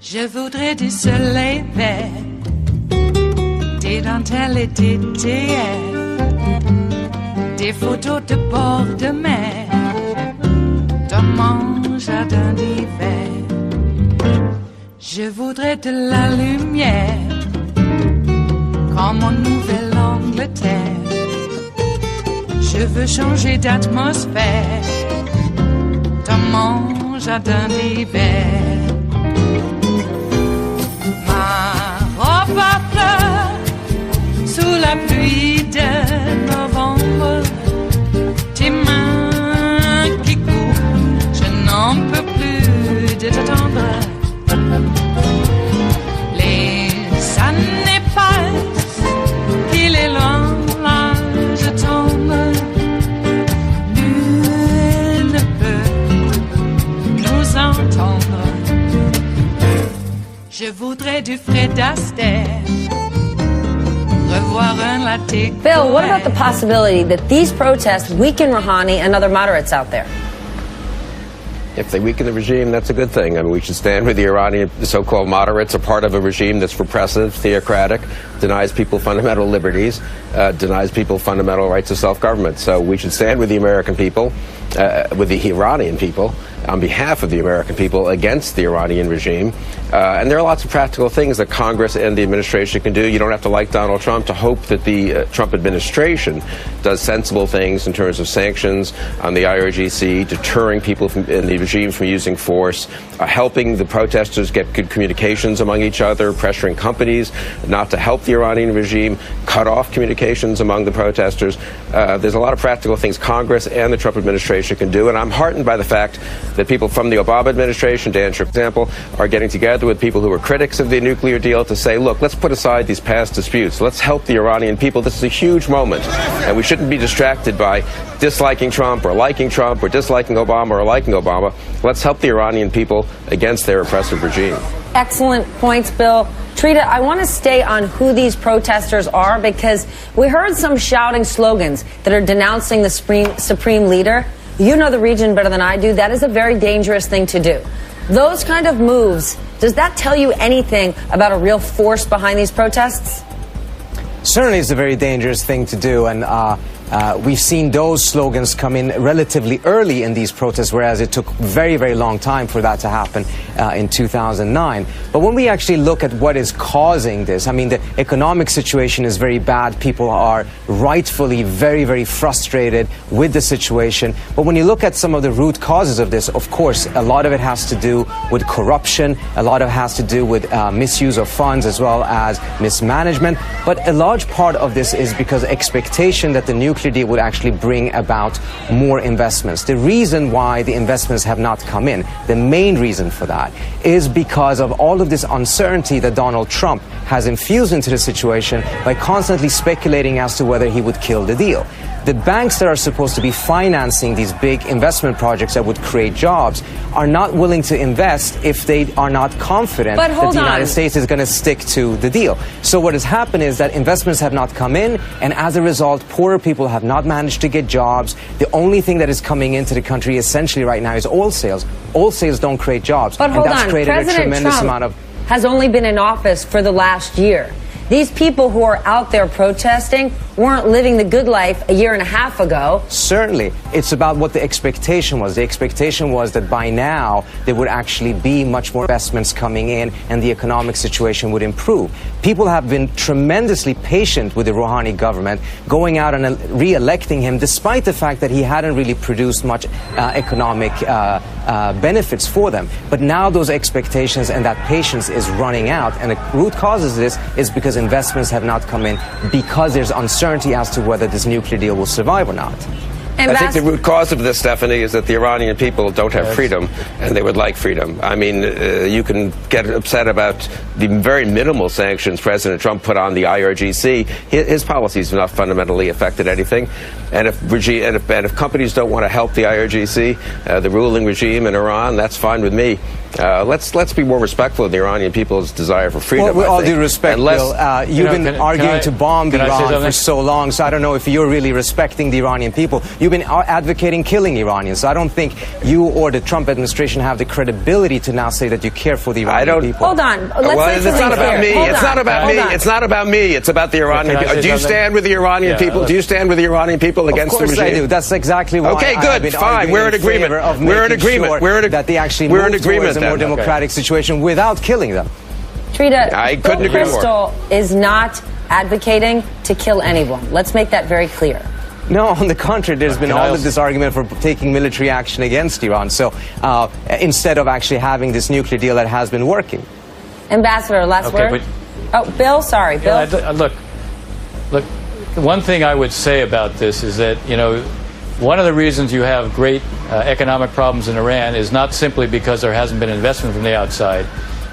Je voudrais du soleil vert, des dentelles et des théières, des photos de bord de mer, dans mon jardin d'hiver. Je voudrais de la lumière, comme en Nouvelle-Angleterre. Je veux changer d'atmosphère, dans mon jardin d'hiver. Ma fleur, sous la pluie de novembre, tes mains qui courent, je n'en peux plus de t'attendre. Les années passent, il est loin, là je tombe. Nul ne peut nous entendre. Je voudrais du Fred Astaire, revoir un latte. Bill, what about the possibility that these protests weaken Rouhani and other moderates out there? If they weaken the regime, that's a good thing. I mean, we should stand with the Iranian so-called moderates, a part of a regime that's repressive, theocratic, denies people fundamental liberties, denies people fundamental rights of self-government. So we should stand with the American people, with the Iranian people, on behalf of the American people against the Iranian regime. And there are lots of practical things that Congress and the administration can do. You don't have to like Donald Trump to hope that the Trump administration does sensible things in terms of sanctions on the IRGC, deterring people in the regime from using force, helping the protesters get good communications among each other, pressuring companies not to help the Iranian regime, cut off communications among the protesters. There's a lot of practical things Congress and the Trump administration can do, and I'm heartened by the fact that people from the Obama administration, Dan, for example, are getting together with people who are critics of the nuclear deal to say, look, let's put aside these past disputes. Let's help the Iranian people. This is a huge moment, and we shouldn't be distracted by disliking Trump or disliking Obama or liking Obama. Let's help the Iranian people against their oppressive regime. Excellent points, Bill. Trita, I want to stay on who these protesters are because we heard some shouting slogans that are denouncing the supreme leader. You know the region better than I do. That is a very dangerous thing to do. Those kind of moves, does that tell you anything about a real force behind these protests? Certainly it's a very dangerous thing to do, and we've seen those slogans come in relatively early in these protests, whereas it took very, very long time for that to happen in 2009. But when we actually look at what is causing this, I mean, the economic situation is very bad. People are rightfully very, very frustrated with the situation. But when you look at some of the root causes of this, of course, a lot of it has to do with corruption. A lot of it has to do with misuse of funds as well as mismanagement. But a large part of this is because expectation that the nuclear deal would actually bring about more investments. The reason why the investments have not come in, the main reason for that, is because of all of this uncertainty that Donald Trump has infused into the situation by constantly speculating as to whether he would kill the deal. The banks that are supposed to be financing these big investment projects that would create jobs are not willing to invest if they are not confident that the United States is going to stick to the deal. So what has happened is that investments have not come in, and as a result, poorer people have not managed to get jobs. The only thing that is coming into the country essentially right now is oil sales. Oil sales don't create jobs. But hold and that's on, created President a tremendous Trump amount of... has only been in office for the last year. These people who are out there protesting weren't living the good life a year and a half ago. Certainly. It's about what the expectation was. The expectation was that by now there would actually be much more investments coming in and the economic situation would improve. People have been tremendously patient with the Rouhani government, going out and re-electing him despite the fact that he hadn't really produced much economic benefits for them. But now those expectations and that patience is running out, and the root causes of this is because investments have not come in because there's uncertainty as to whether this nuclear deal will survive or not. I think the root cause of this, Stephanie, is that the Iranian people don't have freedom, and they would like freedom. I mean, you can get upset about the very minimal sanctions President Trump put on the IRGC. His policies have not fundamentally affected anything. And if companies don't want to help the IRGC, the ruling regime in Iran, that's fine with me. Let's be more respectful of the Iranian people's desire for freedom. Well, with all due respect, Bill, you've been arguing to bomb Iran for so long, so I don't know if you're really respecting the Iranian people. You've been advocating killing Iranians, so I don't think you or the Trump administration have the credibility to now say that you care for the Iranian people. Hold on. It's not about me. It's not about me. It's not about me. It's about the Iranian people. Do you stand with the Iranian people? Do you stand with the Iranian people against the regime? Of course I do. That's exactly why. Okay, good. Fine. We're in agreement. We're in agreement. That they actually move towards a more democratic situation without killing them. Trita, I couldn't agree more. Crystal is not advocating to kill anyone. Let's make that very clear. No, on the contrary, there's been all of this argument for taking military action against Iran. So instead of actually having this nuclear deal that has been working. Ambassador, last word. Bill, sorry. Bill. Look, one thing I would say about this is that, one of the reasons you have great economic problems in Iran is not simply because there hasn't been investment from the outside.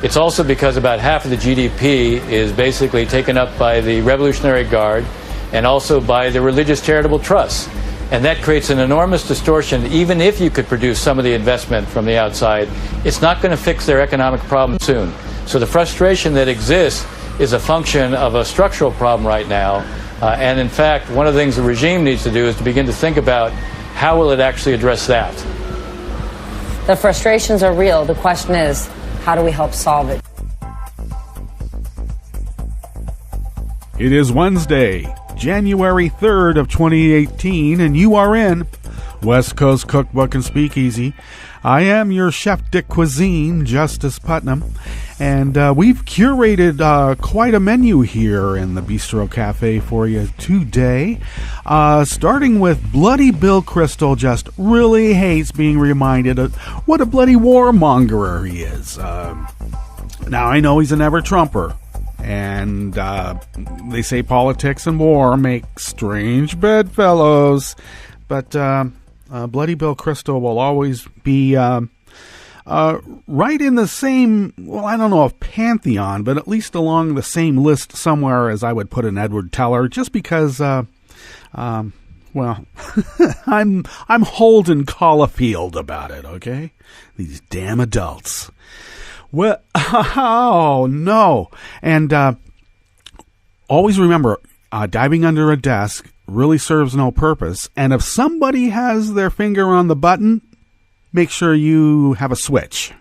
It's also because about half of the GDP is basically taken up by the Revolutionary Guard and also by the religious charitable trusts. And that creates an enormous distortion. Even if you could produce some of the investment from the outside, it's not going to fix their economic problem soon. So the frustration that exists is a function of a structural problem right now. And in fact, one of the things the regime needs to do is to begin to think about how will it actually address that. The frustrations are real. The question is, how do we help solve it? It is Wednesday, January 3rd of 2018, and you are in West Coast Cookbook and Speakeasy. I am your chef de cuisine, Justice Putnam, and we've curated quite a menu here in the Bistro Cafe for you today, starting with Bloody Bill Crystal just really hates being reminded of what a bloody warmonger he is. Now, I know he's an ever-Trumper, and they say politics and war make strange bedfellows, but Bloody Bill Crystal will always be right in the same, well, I don't know if pantheon, but at least along the same list somewhere as I would put an Edward Teller, just because, well, I'm Holden Caulfield about it, okay? These damn adults. Well, oh, no. And always remember, diving under a desk really serves no purpose. And if somebody has their finger on the button, make sure you have a switch.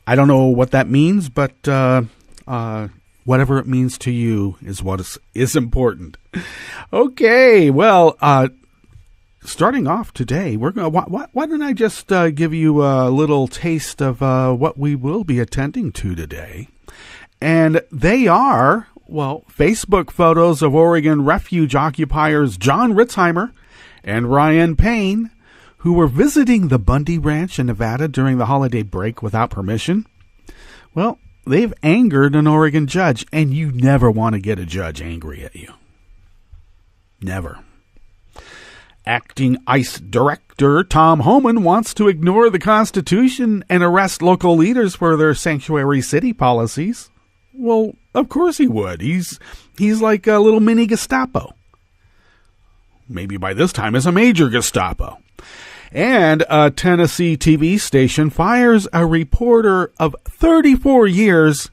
I don't know what that means, but whatever it means to you is what is important. Okay, well, starting off today, we're going. Why don't I just give you a little taste of what we will be attending to today? And they are, well, Facebook photos of Oregon refuge occupiers John Ritzheimer and Ryan Payne, who were visiting the Bundy Ranch in Nevada during the holiday break without permission. Well, they've angered an Oregon judge, and you never want to get a judge angry at you. Never. Acting ICE Director Tom Homan wants to ignore the Constitution and arrest local leaders for their sanctuary city policies. Well, of course he would. He's like a little mini Gestapo. Maybe by this time it's a major Gestapo. And a Tennessee TV station fires a reporter of 34 years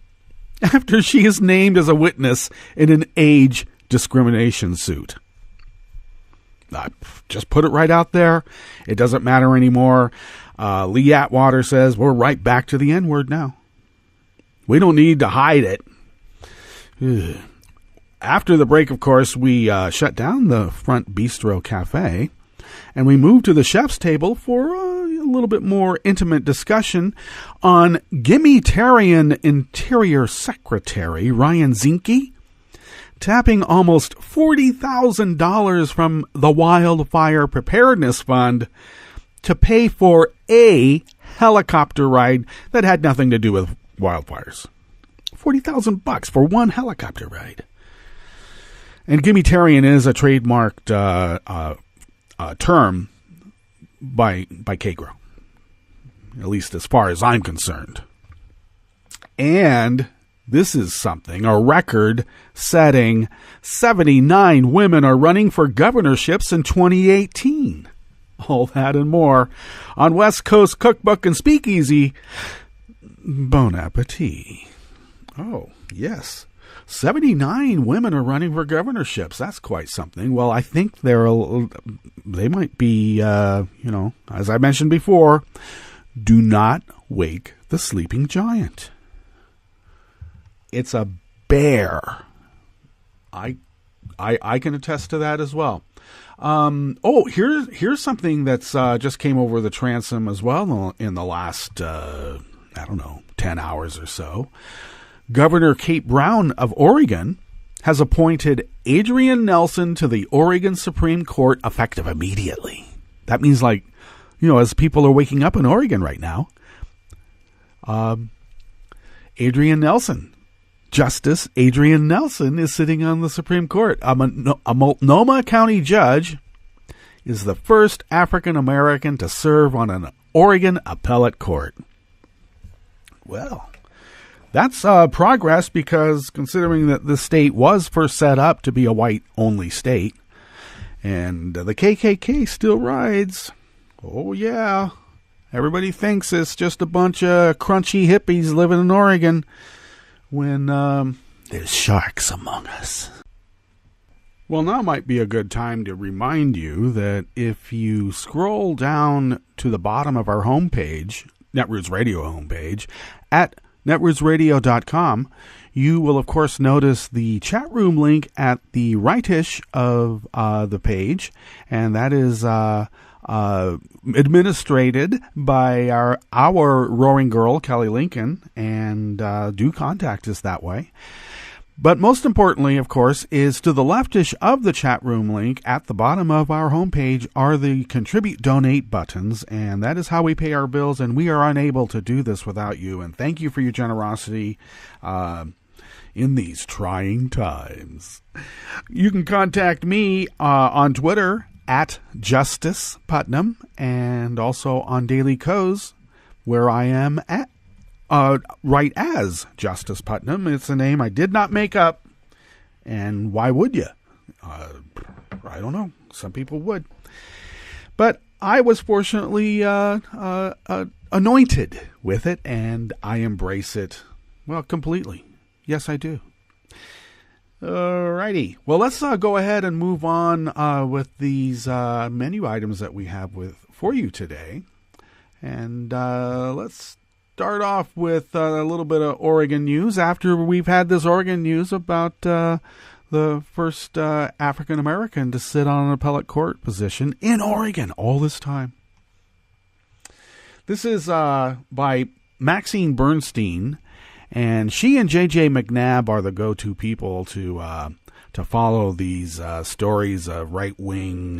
after she is named as a witness in an age discrimination suit. Just put it right out there. It doesn't matter anymore. Lee Atwater says we're right back to the N-word now. We don't need to hide it. Ugh. After the break, of course, we shut down the front bistro cafe, and we moved to the chef's table for a little bit more intimate discussion on Gimmetarian Interior Secretary Ryan Zinke tapping almost $40,000 from the Wildfire Preparedness Fund to pay for a helicopter ride that had nothing to do with wildfires. $40,000 for one helicopter ride. And Gimmetarian is a trademarked term by K-Grow, at least as far as I'm concerned. And this is something, a record-setting 79 women are running for governorships in 2018. All that and more on West Coast Cookbook and Speakeasy. Bon appetit. Oh, yes. 79 women are running for governorships. That's quite something. Well, I think they might be, as I mentioned before, do not wake the sleeping giant. It's a bear. I can attest to that as well. Here's something that's just came over the transom as well in the last 10 hours or so. Governor Kate Brown of Oregon has appointed Adrian Nelson to the Oregon Supreme Court effective immediately. That means, as people are waking up in Oregon right now, Justice Adrian Nelson is sitting on the Supreme Court. A Multnomah County judge is the first African American to serve on an Oregon appellate court. Well, that's progress, because considering that the state was first set up to be a white-only state, and the KKK still rides. Oh, yeah. Everybody thinks it's just a bunch of crunchy hippies living in Oregon, when there's sharks among us. Well, now might be a good time to remind you that if you scroll down to the bottom of our homepage, Netroots Radio homepage, at netrootsradio.com, you will, of course, notice the chat room link at the rightish of the page, and that is administrated by our roaring girl, Kelly Lincoln, and do contact us that way. But most importantly, of course, is to the leftish of the chat room link at the bottom of our homepage are the Contribute Donate buttons, and that is how we pay our bills, and we are unable to do this without you. And thank you for your generosity in these trying times. You can contact me on Twitter at Justice Putnam, and also on Daily Co's, where I am at right as Justice Putnam. It's a name I did not make up, and why would you? I don't know. Some people would, but I was fortunately anointed with it, and I embrace it, well, completely. Yes, I do. Alrighty. Well, let's go ahead and move on with these menu items that we have for you today. And let's start off with a little bit of Oregon news. After we've had this Oregon news about the first African American to sit on an appellate court position in Oregon all this time. This is by Maxine Bernstein. And she and J.J. McNabb are the go-to people to follow these stories of right-wing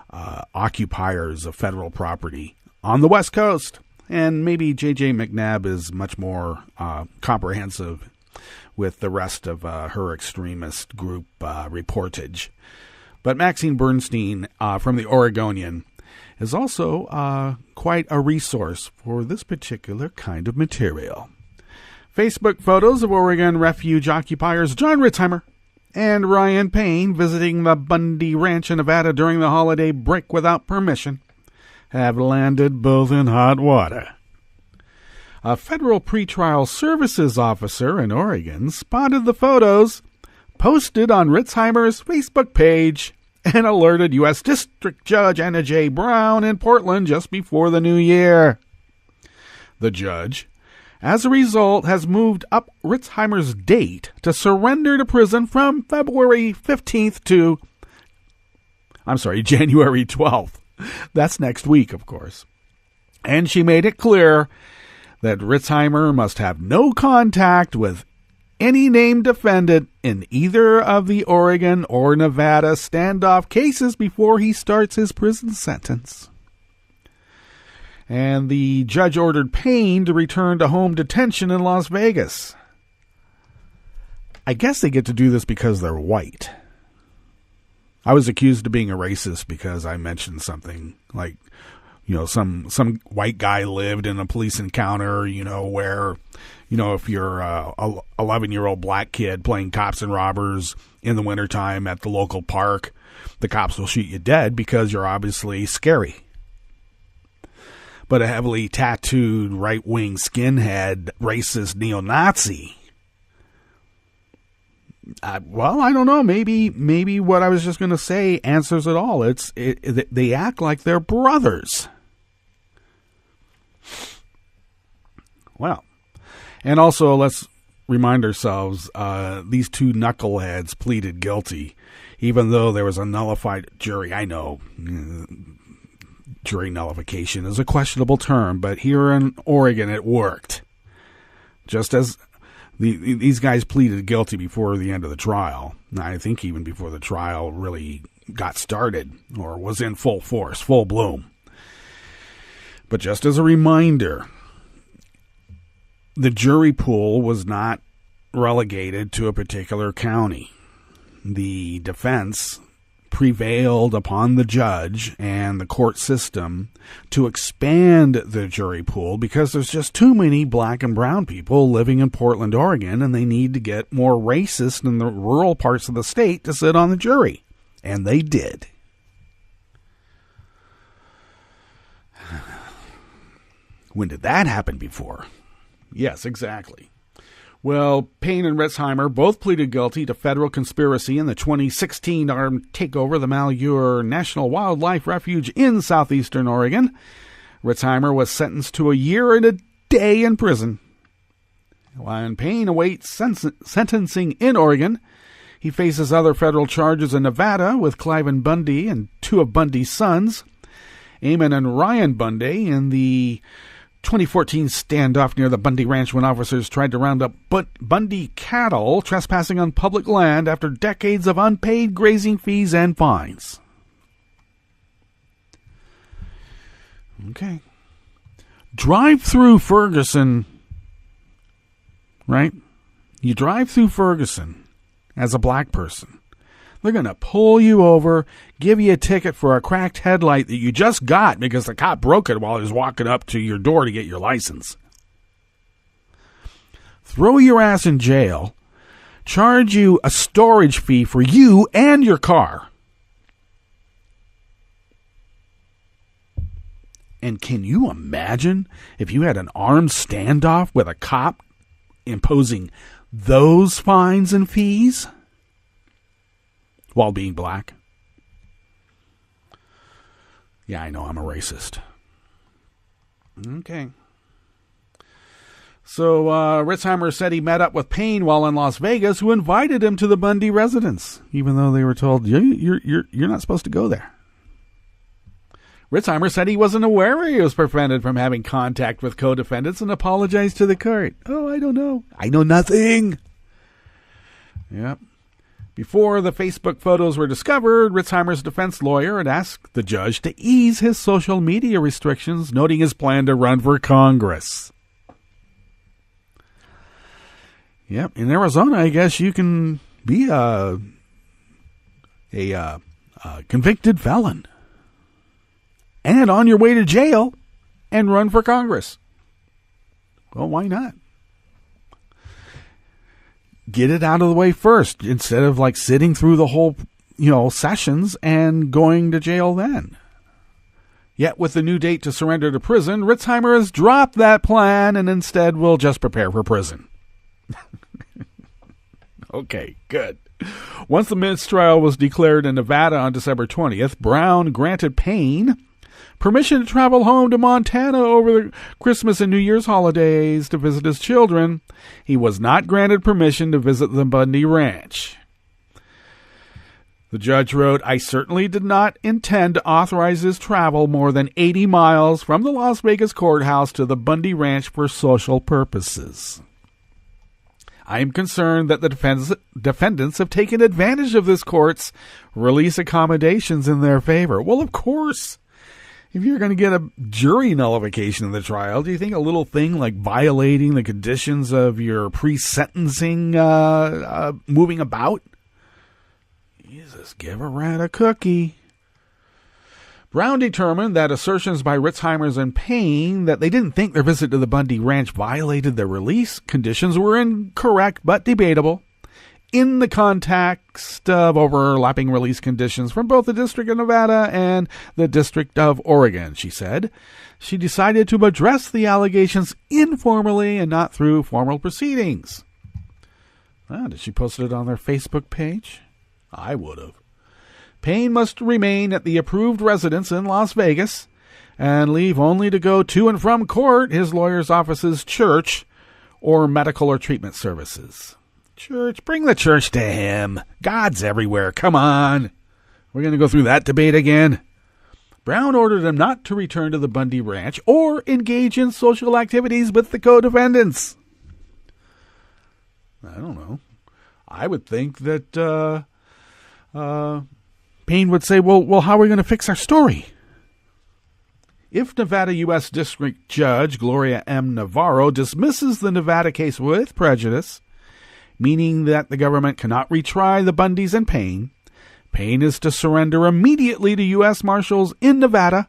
occupiers of federal property on the West Coast. And maybe J.J. McNabb is much more comprehensive with the rest of her extremist group reportage. But Maxine Bernstein from the Oregonian is also quite a resource for this particular kind of material. Facebook photos of Oregon refuge occupiers John Ritzheimer and Ryan Payne visiting the Bundy Ranch in Nevada during the holiday break without permission have landed both in hot water. A federal pretrial services officer in Oregon spotted the photos, posted on Ritzheimer's Facebook page, and alerted U.S. District Judge Anna J. Brown in Portland just before the new year. The judge, as a result, has moved up Ritzheimer's date to surrender to prison from January 12th. That's next week, of course. And she made it clear that Ritzheimer must have no contact with any named defendant in either of the Oregon or Nevada standoff cases before he starts his prison sentence. And the judge ordered Payne to return to home detention in Las Vegas. I guess they get to do this because they're white. I was accused of being a racist because I mentioned something like, some white guy lived in a police encounter, where, if you're a 11-year-old black kid playing cops and robbers in the wintertime at the local park, the cops will shoot you dead because you're obviously scary. But a heavily tattooed right-wing skinhead racist neo-Nazi, well, I don't know. Maybe what I was just going to say answers it all. They act like they're brothers. Well, and also let's remind ourselves, these two knuckleheads pleaded guilty, even though there was a nullified jury. I know jury nullification is a questionable term, but here in Oregon it worked. Just as these guys pleaded guilty before the end of the trial. I think even before the trial really got started or was in full force, full bloom. But just as a reminder, the jury pool was not relegated to a particular county. The defense prevailed upon the judge and the court system to expand the jury pool because there's just too many black and brown people living in Portland, Oregon, and they need to get more racist in the rural parts of the state to sit on the jury. And they did. When did that happen before? Yes, exactly. Well, Payne and Ritzheimer both pleaded guilty to federal conspiracy in the 2016 armed takeover of the Malheur National Wildlife Refuge in southeastern Oregon. Ritzheimer was sentenced to a year and a day in prison. While Payne awaits sentencing in Oregon, he faces other federal charges in Nevada with Cliven Bundy and two of Bundy's sons, Eamon and Ryan Bundy, in the 2014 standoff near the Bundy Ranch when officers tried to round up Bundy cattle trespassing on public land after decades of unpaid grazing fees and fines. Okay. Drive through Ferguson, right? You drive through Ferguson as a black person. They're going to pull you over, give you a ticket for a cracked headlight that you just got because the cop broke it while he was walking up to your door to get your license. Throw your ass in jail, charge you a storage fee for you and your car. And can you imagine if you had an armed standoff with a cop imposing those fines and fees while being black? Yeah, I know, I'm a racist. Okay. So Ritzheimer said he met up with Payne while in Las Vegas, who invited him to the Bundy residence, even though they were told, you're not supposed to go there. Ritzheimer said he wasn't aware he was prevented from having contact with co-defendants and apologized to the court. Oh, I don't know. I know nothing. Yep. Before the Facebook photos were discovered, Ritzheimer's defense lawyer had asked the judge to ease his social media restrictions, noting his plan to run for Congress. Yep, in Arizona, I guess you can be a convicted felon and on your way to jail and run for Congress. Well, why not? Get it out of the way first instead of like sitting through the whole, sessions and going to jail then. Yet with the new date to surrender to prison, Ritzheimer has dropped that plan and instead will just prepare for prison. Okay, good. Once the mistrial was declared in Nevada on December 20th, Brown granted Payne permission to travel home to Montana over the Christmas and New Year's holidays to visit his children. He was not granted permission to visit the Bundy Ranch. The judge wrote, I certainly did not intend to authorize his travel more than 80 miles from the Las Vegas courthouse to the Bundy Ranch for social purposes. I am concerned that the defendants have taken advantage of this court's release accommodations in their favor. Well, of course. If you're going to get a jury nullification in the trial, do you think a little thing like violating the conditions of your pre-sentencing moving about, Jesus, give a rat a cookie. Brown determined that assertions by Ritzheimers and Payne that they didn't think their visit to the Bundy Ranch violated their release conditions were incorrect but debatable in the context of overlapping release conditions from both the District of Nevada and the District of Oregon, she said. She decided to address the allegations informally and not through formal proceedings. Did she post it on their Facebook page? I would have. Payne must remain at the approved residence in Las Vegas and leave only to go to and from court, his lawyer's office's church, or medical or treatment services. Church, bring the church to him. God's everywhere. Come on. We're going to go through that debate again. Brown ordered him not to return to the Bundy Ranch or engage in social activities with the co-defendants. I don't know. I would think that Payne would say, well, how are we going to fix our story? If Nevada U.S. District Judge Gloria M. Navarro dismisses the Nevada case with prejudice, meaning that the government cannot retry the Bundys and Payne, Payne is to surrender immediately to U.S. Marshals in Nevada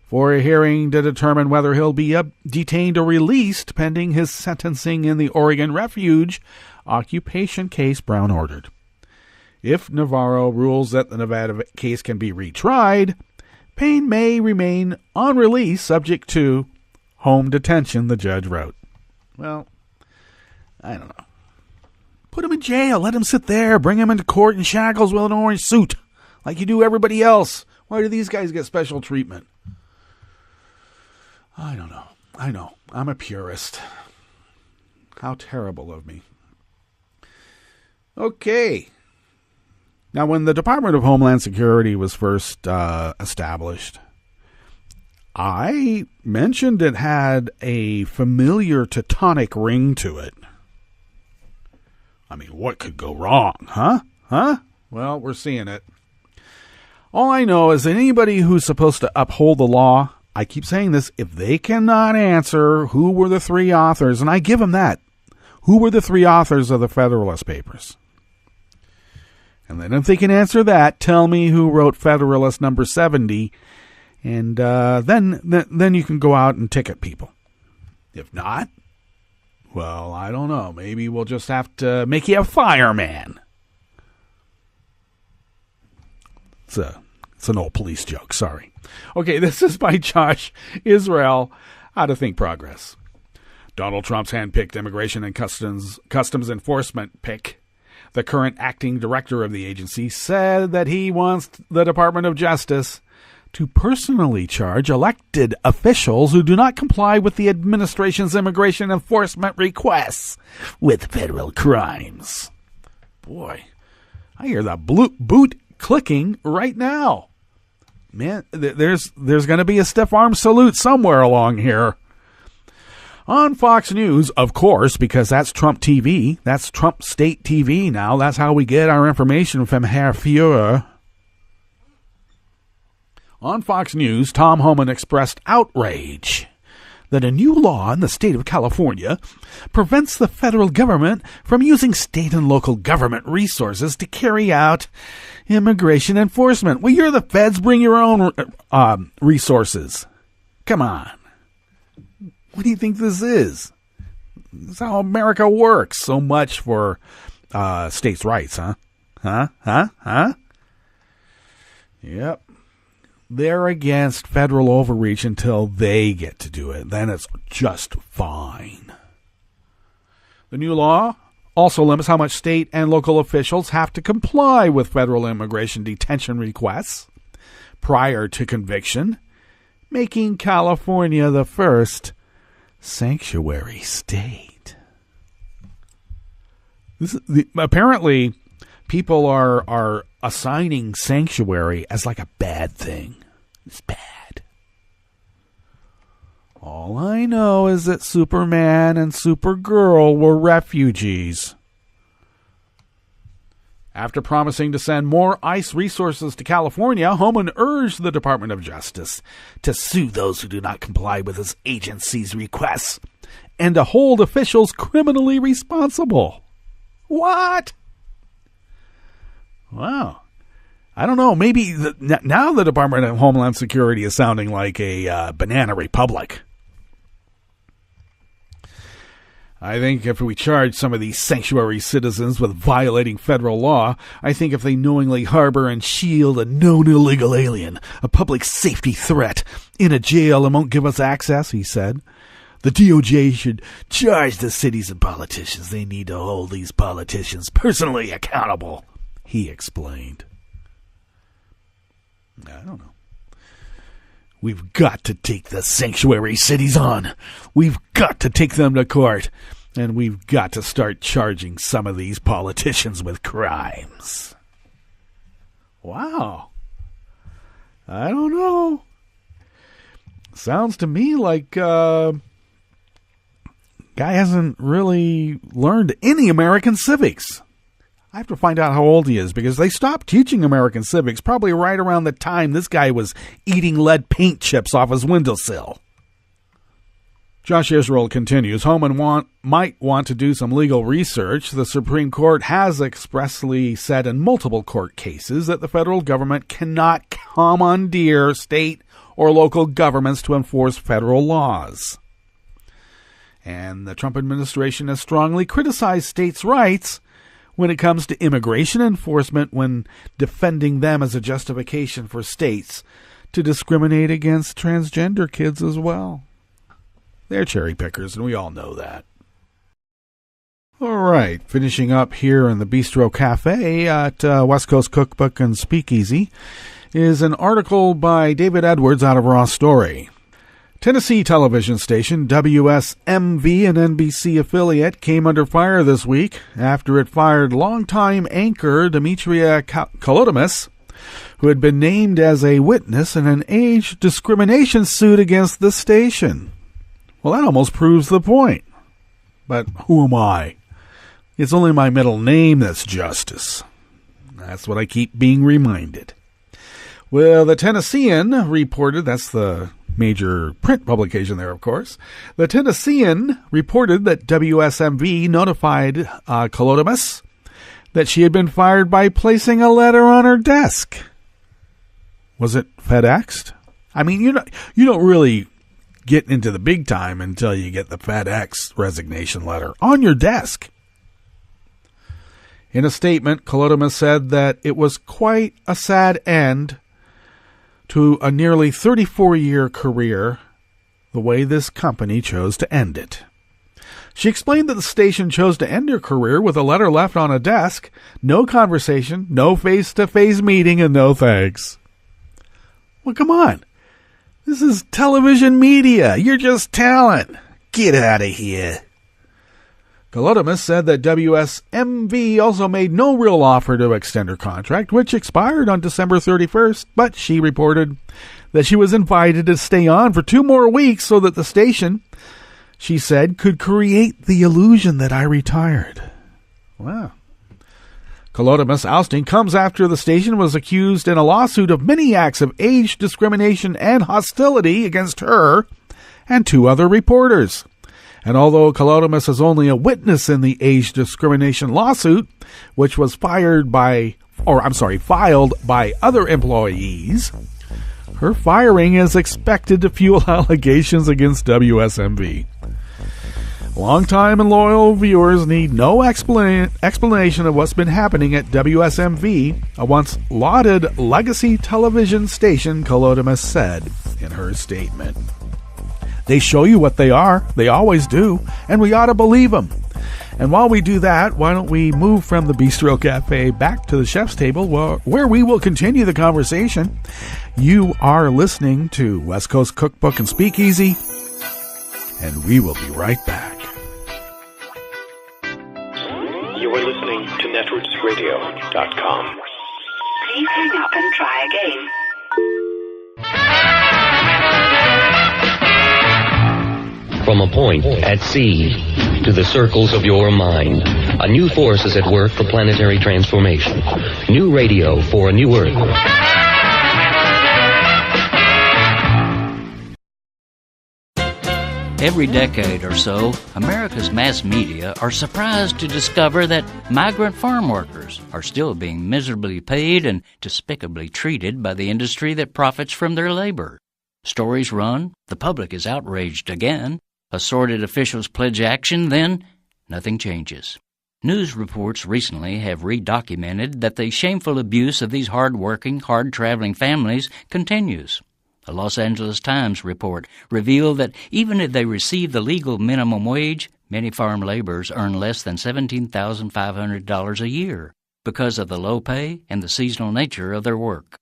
for a hearing to determine whether he'll be detained or released pending his sentencing in the Oregon Refuge occupation case Brown ordered. If Navarro rules that the Nevada case can be retried, Payne may remain on release subject to home detention, the judge wrote. Well, I don't know. Put him in jail. Let him sit there. Bring him into court in shackles with an orange suit like you do everybody else. Why do these guys get special treatment? I don't know. I know. I'm a purist. How terrible of me. Okay. Now, when the Department of Homeland Security was first established, I mentioned it had a familiar Teutonic ring to it. I mean, what could go wrong, huh? Well, we're seeing it. All I know is that anybody who's supposed to uphold the law, I keep saying this, if they cannot answer who were the three authors, and I give them that, who were the three authors of the Federalist Papers? And then if they can answer that, tell me who wrote Federalist number 70, and then you can go out and ticket people. If not, well, I don't know. Maybe we'll just have to make you a fireman. It's an old police joke, sorry. Okay, this is by Josh Israel, How to Think Progress. Donald Trump's hand-picked immigration and customs enforcement pick, the current acting director of the agency, said that he wants the Department of Justice to personally charge elected officials who do not comply with the administration's immigration enforcement requests with federal crimes. Boy, I hear the boot clicking right now. Man, there's going to be a stiff arm salute somewhere along here. On Fox News, of course, because that's Trump TV. That's Trump State TV now. That's how we get our information from Herr Führer. On Fox News, Tom Homan expressed outrage that a new law in the state of California prevents the federal government from using state and local government resources to carry out immigration enforcement. Well, you're the feds. Bring your own resources. Come on. What do you think this is? This is how America works. So much for states' rights, huh? Yep. They're against federal overreach until they get to do it. Then it's just fine. The new law also limits how much state and local officials have to comply with federal immigration detention requests prior to conviction, making California the first sanctuary state. Apparently, people are assigning sanctuary as like a bad thing. It's bad. All I know is that Superman and Supergirl were refugees. After promising to send more ICE resources to California, Homan urged the Department of Justice to sue those who do not comply with his agency's requests and to hold officials criminally responsible. What? Wow. I don't know. Maybe now the Department of Homeland Security is sounding like a banana republic. I think if we charge some of these sanctuary citizens with violating federal law, I think if they knowingly harbor and shield a known illegal alien, a public safety threat, in a jail and won't give us access, he said. The DOJ should charge the cities and politicians. They need to hold these politicians personally accountable, he explained. I don't know. We've got to take the sanctuary cities on. We've got to take them to court. And we've got to start charging some of these politicians with crimes. Wow. I don't know. Sounds to me like guy hasn't really learned any American civics. I have to find out how old he is, because they stopped teaching American civics probably right around the time this guy was eating lead paint chips off his windowsill. Josh Israel continues, Homan might want to do some legal research. The Supreme Court has expressly said in multiple court cases that the federal government cannot commandeer state or local governments to enforce federal laws. And the Trump administration has strongly criticized states' rights when it comes to immigration enforcement, when defending them as a justification for states to discriminate against transgender kids as well. They're cherry pickers, and we all know that. All right, finishing up here in the Bistro Cafe at West Coast Cookbook and Speakeasy is an article by David Edwards out of Raw Story. Tennessee television station WSMV, an NBC affiliate, came under fire this week after it fired longtime anchor Demetria Kolodamis, who had been named as a witness in an age discrimination suit against the station. Well, that almost proves the point. But who am I? It's only my middle name that's justice. That's what I keep being reminded. Well, the Tennessean reported, that's the major print publication there, of course. The Tennessean reported that WSMV notified Kolodamis that she had been fired by placing a letter on her desk. Was it FedExed? I mean, you don't really get into the big time until you get the FedEx resignation letter on your desk. In a statement, Kolodamis said that it was quite a sad end to a nearly 34-year career, the way this company chose to end it. She explained that the station chose to end her career with a letter left on a desk, no conversation, no face-to-face meeting, and no thanks. Well, come on. This is television media. You're just talent. Get out of here. Kolodamis said that WSMV also made no real offer to extend her contract, which expired on December 31st, but she reported that she was invited to stay on for 2 more weeks so that the station, she said, could create the illusion that I retired. Wow. Kolodamis' ousting comes after the station was accused in a lawsuit of many acts of age discrimination and hostility against her and 2 other reporters. And although Kolodamis is only a witness in the age discrimination lawsuit, which was filed by other employees, her firing is expected to fuel allegations against WSMV. Longtime and loyal viewers need no explanation of what's been happening at WSMV, a once lauded legacy television station, Kolodamis said in her statement. They show you what they are. They always do. And we ought to believe them. And while we do that, why don't we move from the Bistro Cafe back to the chef's table where we will continue the conversation. You are listening to West Coast Cookbook and Speakeasy, and we will be right back. You are listening to netrootsradio.com. Please hang up and try again. From a point at sea to the circles of your mind, a new force is at work for planetary transformation. New radio for a new Earth. Every decade or so, America's mass media are surprised to discover that migrant farm workers are still being miserably paid and despicably treated by the industry that profits from their labor. Stories run, the public is outraged again, assorted officials pledge action, then nothing changes. News reports recently have redocumented that the shameful abuse of these hard-working, hard-traveling families continues. A Los Angeles Times report revealed that even if they receive the legal minimum wage, many farm laborers earn less than $17,500 a year because of the low pay and the seasonal nature of their work.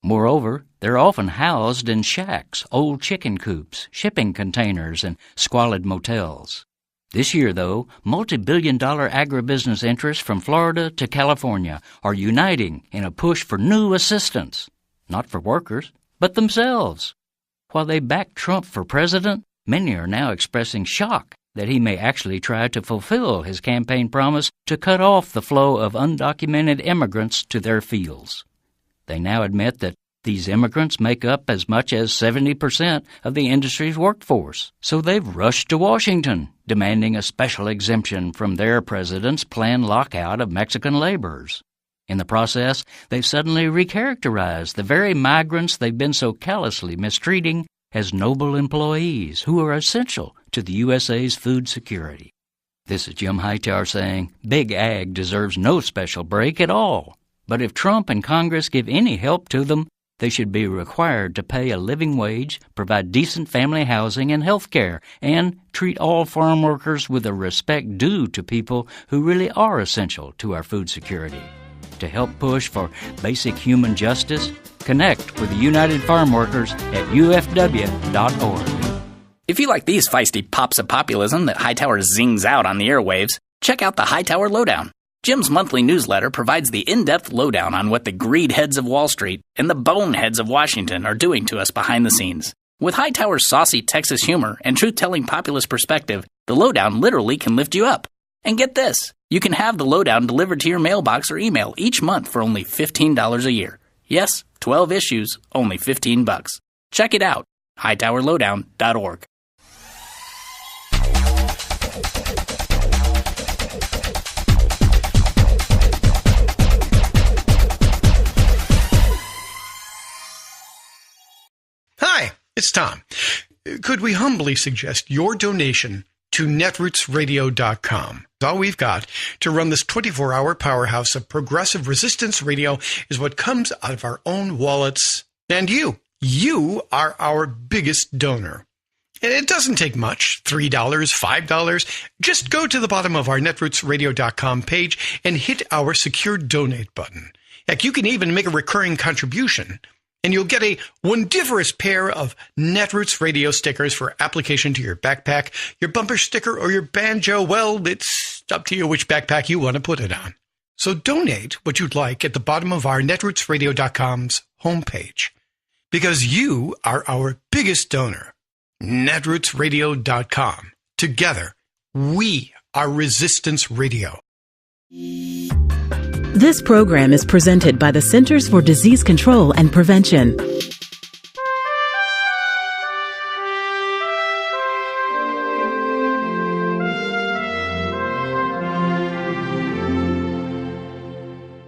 Moreover, they're often housed in shacks, old chicken coops, shipping containers, and squalid motels. This year, though, multi-billion-dollar agribusiness interests from Florida to California are uniting in a push for new assistance, not for workers, but themselves. While they back Trump for president, many are now expressing shock that he may actually try to fulfill his campaign promise to cut off the flow of undocumented immigrants to their fields. They now admit that these immigrants make up as much as 70% of the industry's workforce, so they've rushed to Washington, demanding a special exemption from their president's planned lockout of Mexican laborers. In the process, they've suddenly recharacterized the very migrants they've been so callously mistreating as noble employees who are essential to the USA's food security. This is Jim Hightower saying Big Ag deserves no special break at all. But if Trump and Congress give any help to them, they should be required to pay a living wage, provide decent family housing and health care, and treat all farm workers with the respect due to people who really are essential to our food security. To help push for basic human justice, connect with the United Farm Workers at ufw.org. If you like these feisty pops of populism that Hightower zings out on the airwaves, check out the Hightower Lowdown. Jim's monthly newsletter provides the in-depth lowdown on what the greed heads of Wall Street and the boneheads of Washington are doing to us behind the scenes. With Hightower's saucy Texas humor and truth-telling populist perspective, the lowdown literally can lift you up. And get this, you can have the lowdown delivered to your mailbox or email each month for only $15 a year. Yes, 12 issues, only $15. Check it out, hightowerlowdown.org. Hi, it's Tom. Could we humbly suggest your donation to netrootsradio.com? All we've got to run this 24-hour powerhouse of progressive resistance radio is what comes out of our own wallets. And you are our biggest donor. And it doesn't take much, $3, $5. Just go to the bottom of our netrootsradio.com page and hit our secure donate button. Heck, you can even make a recurring contribution. And you'll get a wondiferous pair of Netroots radio stickers for application to your backpack, your bumper sticker, or your banjo. Well, it's up to you which backpack you want to put it on. So donate what you'd like at the bottom of our netrootsradio.com's homepage. Because you are our biggest donor. Netrootsradio.com. Together, we are Resistance Radio. This program is presented by the Centers for Disease Control and Prevention.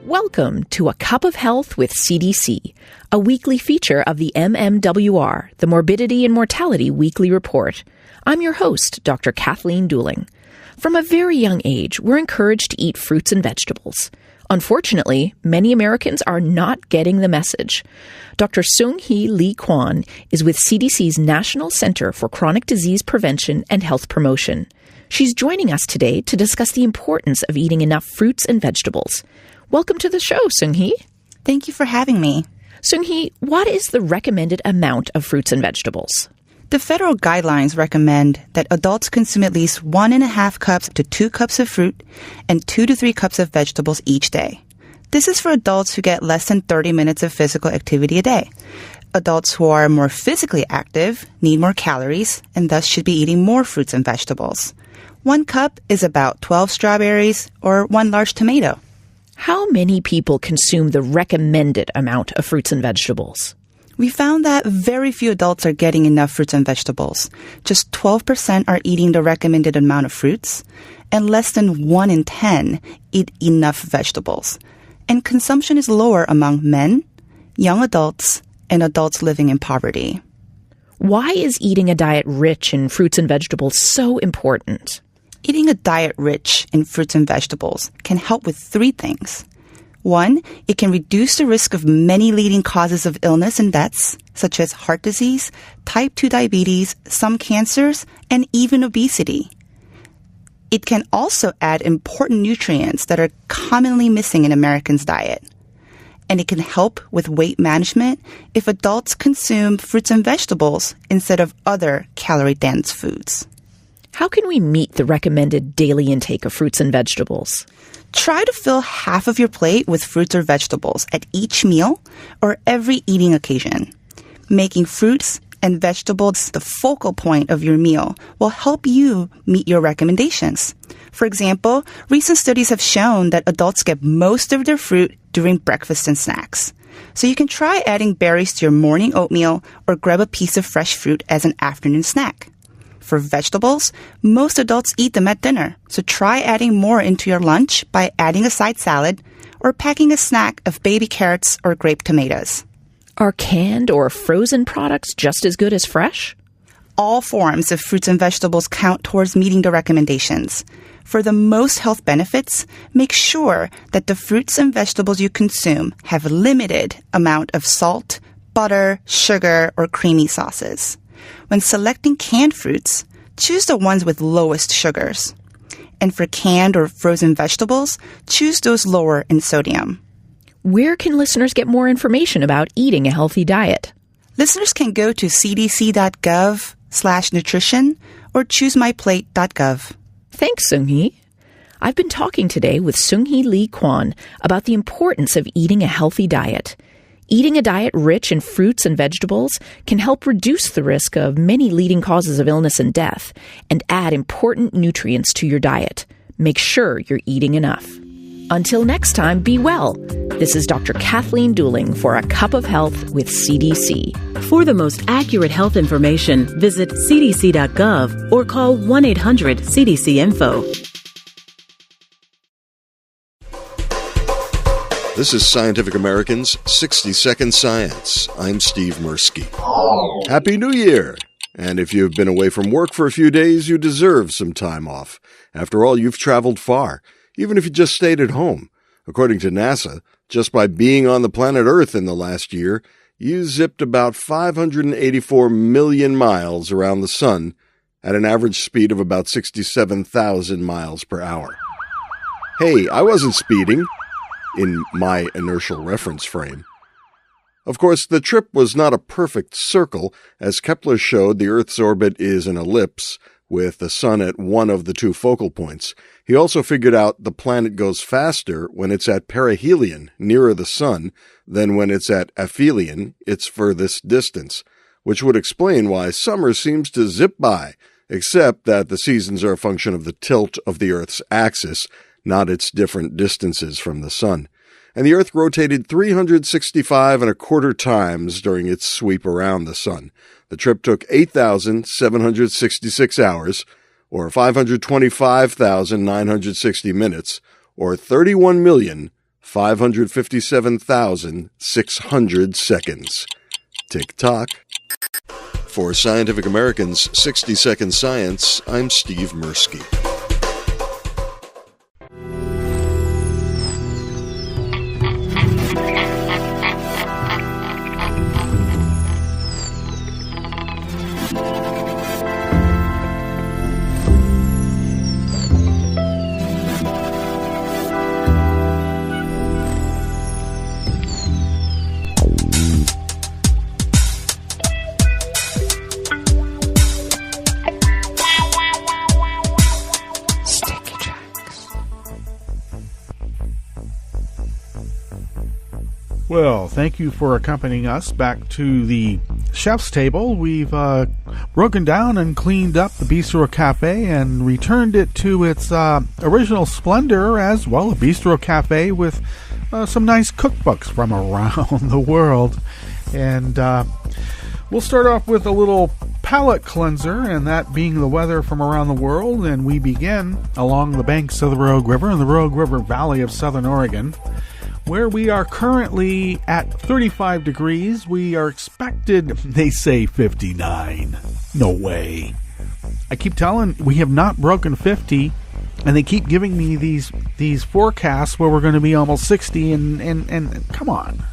Welcome to A Cup of Health with CDC, a weekly feature of the MMWR, the Morbidity and Mortality Weekly Report. I'm your host, Dr. Kathleen Dooling. From a very young age, we're encouraged to eat fruits and vegetables. Unfortunately, many Americans are not getting the message. Dr. Seung-Hee Lee Kwan is with CDC's National Center for Chronic Disease Prevention and Health Promotion. She's joining us today to discuss the importance of eating enough fruits and vegetables. Welcome to the show, Seung-Hee. Thank you for having me. Seung-Hee, what is the recommended amount of fruits and vegetables? The federal guidelines recommend that adults consume at least 1.5 cups to 2 cups of fruit and 2 to 3 cups of vegetables each day. This is for adults who get less than 30 minutes of physical activity a day. Adults who are more physically active need more calories and thus should be eating more fruits and vegetables. 1 cup is about 12 strawberries or 1 large tomato. How many people consume the recommended amount of fruits and vegetables? We found that very few adults are getting enough fruits and vegetables. Just 12% are eating the recommended amount of fruits, and less than 1 in 10 eat enough vegetables. And consumption is lower among men, young adults, and adults living in poverty. Why is eating a diet rich in fruits and vegetables so important? Eating a diet rich in fruits and vegetables can help with 3 things. 1, it can reduce the risk of many leading causes of illness and deaths, such as heart disease, type 2 diabetes, some cancers, and even obesity. It can also add important nutrients that are commonly missing in Americans' diet. And it can help with weight management if adults consume fruits and vegetables instead of other calorie-dense foods. How can we meet the recommended daily intake of fruits and vegetables? Try to fill half of your plate with fruits or vegetables at each meal or every eating occasion. Making fruits and vegetables the focal point of your meal will help you meet your recommendations. For example, recent studies have shown that adults get most of their fruit during breakfast and snacks. So you can try adding berries to your morning oatmeal or grab a piece of fresh fruit as an afternoon snack. For vegetables, most adults eat them at dinner, so try adding more into your lunch by adding a side salad or packing a snack of baby carrots or grape tomatoes. Are canned or frozen products just as good as fresh? All forms of fruits and vegetables count towards meeting the recommendations. For the most health benefits, make sure that the fruits and vegetables you consume have a limited amount of salt, butter, sugar, or creamy sauces. When selecting canned fruits, choose the ones with lowest sugars. And for canned or frozen vegetables, choose those lower in sodium. Where can listeners get more information about eating a healthy diet? Listeners can go to cdc.gov/nutrition or choosemyplate.gov. Thanks, Seung-hee. I've been talking today with Seung-hee Lee Kwon about the importance of eating a healthy diet. Eating a diet rich in fruits and vegetables can help reduce the risk of many leading causes of illness and death and add important nutrients to your diet. Make sure you're eating enough. Until next time, be well. This is Dr. Kathleen Dooling for A Cup of Health with CDC. For the most accurate health information, visit cdc.gov or call 1-800-CDC-INFO. This is Scientific American's 60-Second Science. I'm Steve Mirsky. Happy New Year! And if you've been away from work for a few days, you deserve some time off. After all, you've traveled far, even if you just stayed at home. According to NASA, just by being on the planet Earth in the last year, you zipped about 584 million miles around the sun at an average speed of about 67,000 miles per hour. Hey, I wasn't speeding in my inertial reference frame. Of course, the trip was not a perfect circle. As Kepler showed, the Earth's orbit is an ellipse, with the sun at one of the 2 focal points. He also figured out the planet goes faster when it's at perihelion, nearer the sun, than when it's at aphelion, its furthest distance, which would explain why summer seems to zip by, except that the seasons are a function of the tilt of the Earth's axis, not its different distances from the sun. And the Earth rotated 365.25 times during its sweep around the sun. The trip took 8,766 hours, or 525,960 minutes, or 31,557,600 seconds. Tick-tock. For Scientific American's 60-Second Science, I'm Steve Mirsky. Well, thank you for accompanying us back to the chef's table. We've broken down and cleaned up the Bistro Cafe and returned it to its original splendor as well, a Bistro Cafe with some nice cookbooks from around the world. And we'll start off with a little palate cleanser, and that being the weather from around the world. And we begin along the banks of the Rogue River in the Rogue River Valley of Southern Oregon, where we are currently at 35 degrees. We are expected, they say 59. No way. I keep telling, we have not broken 50, and they keep giving me these forecasts where we're going to be almost 60, and come on.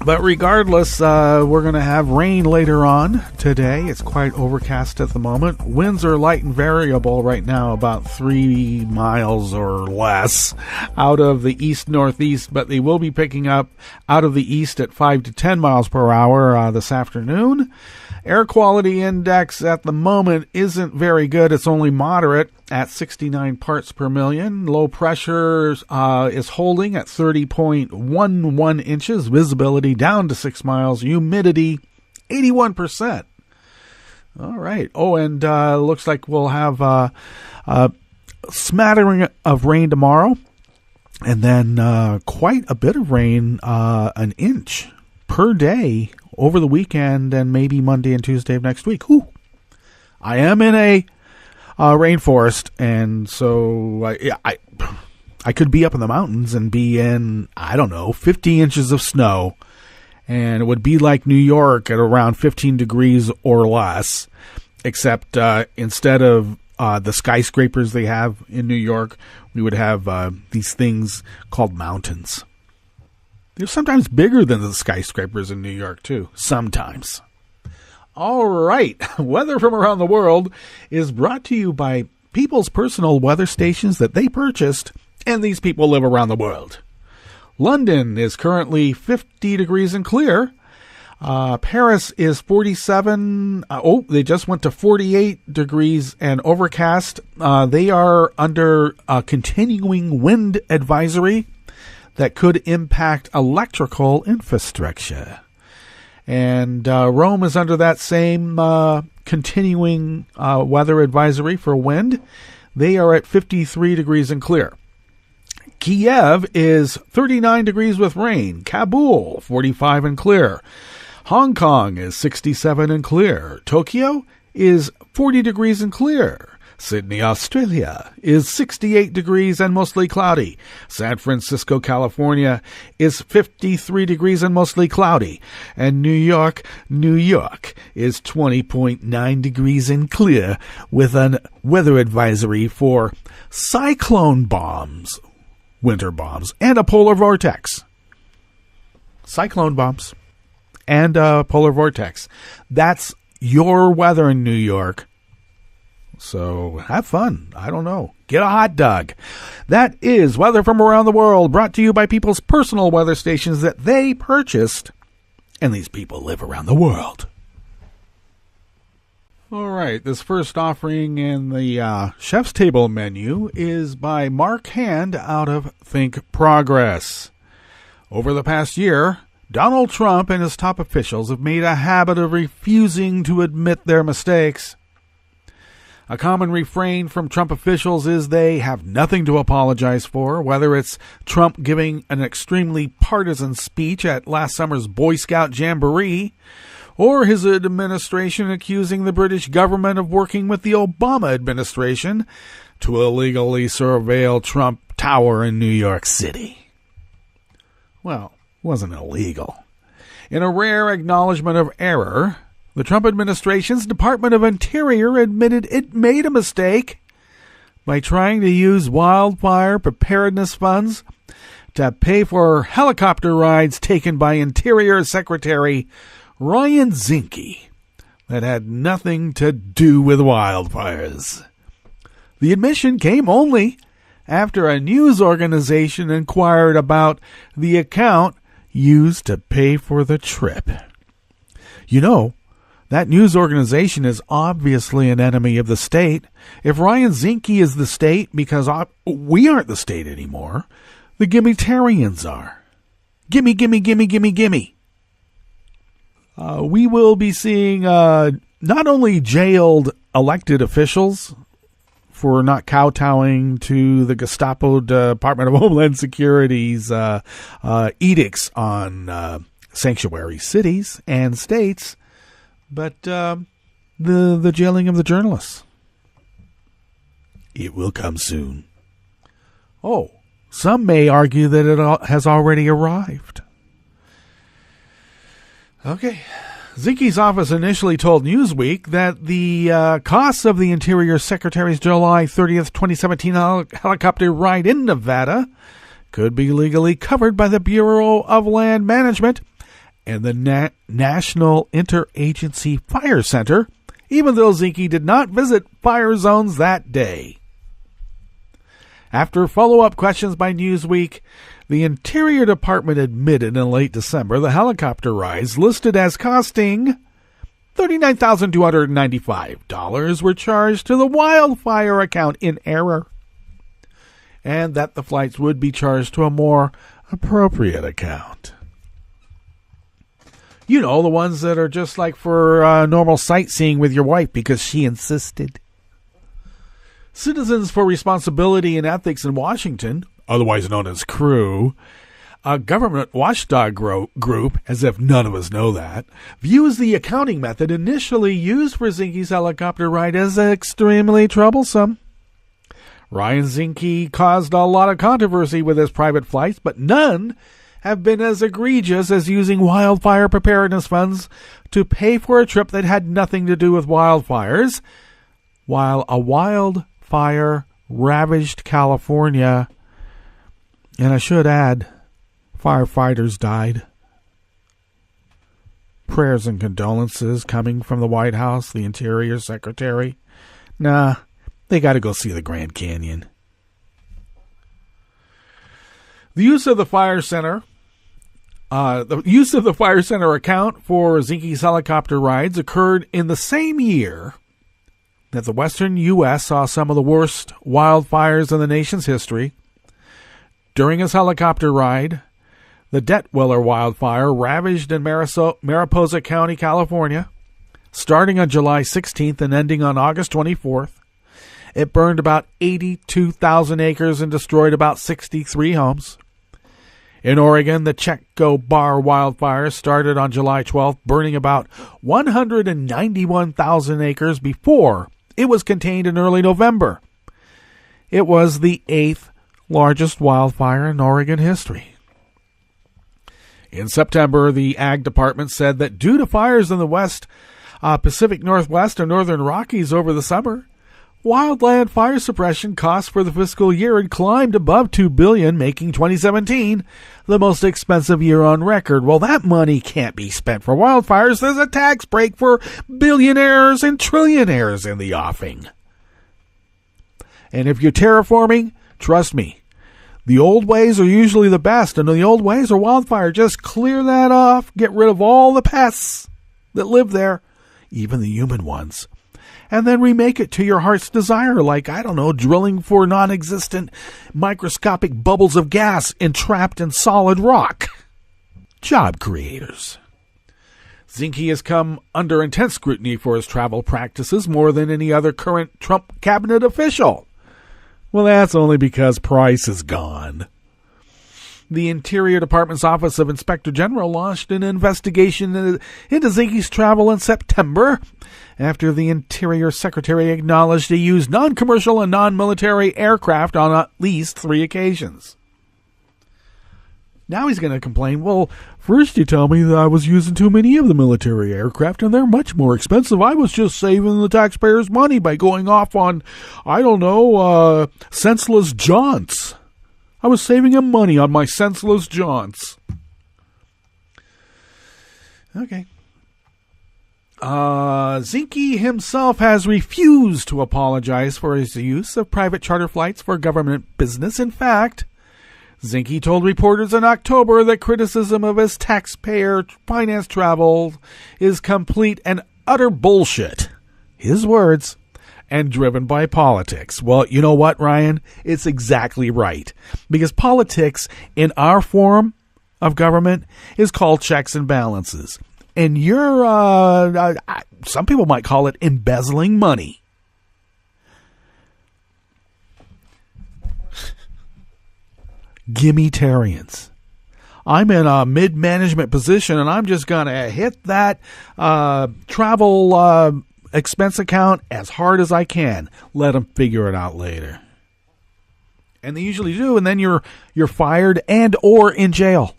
But regardless, we're going to have rain later on today. It's quite overcast at the moment. Winds are light and variable right now, about 3 miles or less out of the east-northeast, but they will be picking up out of the east at 5 to 10 miles per hour this afternoon. Air quality index at the moment isn't very good. It's only moderate at 69 parts per million. Low pressure is holding at 30.11 inches. Visibility down to 6 miles. Humidity 81%. All right. Oh, and looks like we'll have a smattering of rain tomorrow. And then quite a bit of rain, an inch per day over the weekend and maybe Monday and Tuesday of next week. Ooh. I am in a rainforest, and so I could be up in the mountains and be in, 50 inches of snow, and it would be like New York at around 15 degrees or less, except instead of the skyscrapers they have in New York, we would have these things called mountains. They're sometimes bigger than the skyscrapers in New York, too. Sometimes. All right. Weather from around the world is brought to you by people's personal weather stations that they purchased, and these people live around the world. London is currently 50 degrees and clear. Paris is 47. They just went to 48 degrees and overcast. They are under a continuing wind advisory that could impact electrical infrastructure. And Rome is under that same continuing weather advisory for wind. They are at 53 degrees and clear. Kiev is 39 degrees with rain. Kabul, 45 and clear. Hong Kong is 67 and clear. Tokyo is 40 degrees and clear. Sydney, Australia is 68 degrees and mostly cloudy. San Francisco, California is 53 degrees and mostly cloudy. And New York is 20.9 degrees and clear with a weather advisory for cyclone bombs, winter bombs, and a polar vortex. Cyclone bombs and a polar vortex. That's your weather in New York. So have fun. I don't know. Get a hot dog. That is weather from around the world, brought to you by people's personal weather stations that they purchased, and these people live around the world. All right, this first offering in the Chef's Table menu is by Mark Hand out of Think Progress. Over the past year, Donald Trump and his top officials have made a habit of refusing to admit their mistakes. A common refrain from Trump officials is they have nothing to apologize for, whether it's Trump giving an extremely partisan speech at last summer's Boy Scout Jamboree, or his administration accusing the British government of working with the Obama administration to illegally surveil Trump Tower in New York City. Well, it wasn't illegal. In a rare acknowledgement of error, the Trump administration's Department of Interior admitted it made a mistake by trying to use wildfire preparedness funds to pay for helicopter rides taken by Interior Secretary Ryan Zinke that had nothing to do with wildfires. The admission came only after a news organization inquired about the account used to pay for the trip. You know, that news organization is obviously an enemy of the state. If Ryan Zinke is the state, because we aren't the state anymore, the Gimmetarians are. Gimme, gimme, gimme, gimme, gimme. We will be seeing not only jailed elected officials for not kowtowing to the Gestapo Department of Homeland Security's edicts on sanctuary cities and states, but the jailing of the journalists. It will come soon. Oh, some may argue that it has already arrived. Okay. Zinke's office initially told Newsweek that the costs of the Interior Secretary's July 30th, 2017 helicopter ride in Nevada could be legally covered by the Bureau of Land Management and the National Interagency Fire Center, even though Zinke did not visit fire zones that day. After follow-up questions by Newsweek, the Interior Department admitted in late December the helicopter rides listed as costing $39,295 were charged to the wildfire account in error, and that the flights would be charged to a more appropriate account. You know, the ones that are just like for normal sightseeing with your wife because she insisted. Citizens for Responsibility and Ethics in Washington, otherwise known as CREW, a government watchdog group, as if none of us know that, views the accounting method initially used for Zinke's helicopter ride as extremely troublesome. Ryan Zinke caused a lot of controversy with his private flights, but none have been as egregious as using wildfire preparedness funds to pay for a trip that had nothing to do with wildfires, while a wildfire ravaged California, and I should add, firefighters died. Prayers and condolences coming from the White House, the Interior Secretary. Nah, they got to go see the Grand Canyon. The use of the fire center account for Zinke's helicopter rides occurred in the same year that the western U.S. saw some of the worst wildfires in the nation's history. During his helicopter ride, the Detwiller wildfire ravaged in Mariposa County, California, starting on July 16th and ending on August 24th. It burned about 82,000 acres and destroyed about 63 homes. In Oregon, the Chetco Bar wildfire started on July 12th, burning about 191,000 acres before it was contained in early November. It was the 8th largest wildfire in Oregon history. In September, the Ag Department said that due to fires in the West, Pacific Northwest and Northern Rockies over the summer, wildland fire suppression costs for the fiscal year had climbed above $2 billion, making 2017 the most expensive year on record. Well, that money can't be spent for wildfires. There's a tax break for billionaires and trillionaires in the offing. And if you're terraforming, trust me, the old ways are usually the best, and the old ways are wildfire. Just clear that off, get rid of all the pests that live there, even the human ones, and then remake it to your heart's desire, like, I don't know, drilling for non-existent microscopic bubbles of gas entrapped in solid rock. Job creators. Zinke has come under intense scrutiny for his travel practices more than any other current Trump cabinet official. Well, that's only because Price is gone. The Interior Department's Office of Inspector General launched an investigation into Zinke's travel in September after the Interior Secretary acknowledged he used non-commercial and non-military aircraft on at least 3 occasions. Now he's going to complain, well, first you tell me that I was using too many of the military aircraft and they're much more expensive. I was just saving the taxpayers' money by going off on, I don't know, senseless jaunts. I was saving him money on my senseless jaunts. Okay. Zinke himself has refused to apologize for his use of private charter flights for government business. In fact, Zinke told reporters in October that criticism of his taxpayer finance travel is complete and utter bullshit. His words. And driven by politics. Well, you know what, Ryan? It's exactly right. Because politics in our form of government is called checks and balances. And you're, some people might call it embezzling money. Gimmetarians. I'm in a mid-management position, and I'm just going to hit that travel expense account as hard as I can. Let them figure it out later. And they usually do, and then you're fired and or in jail.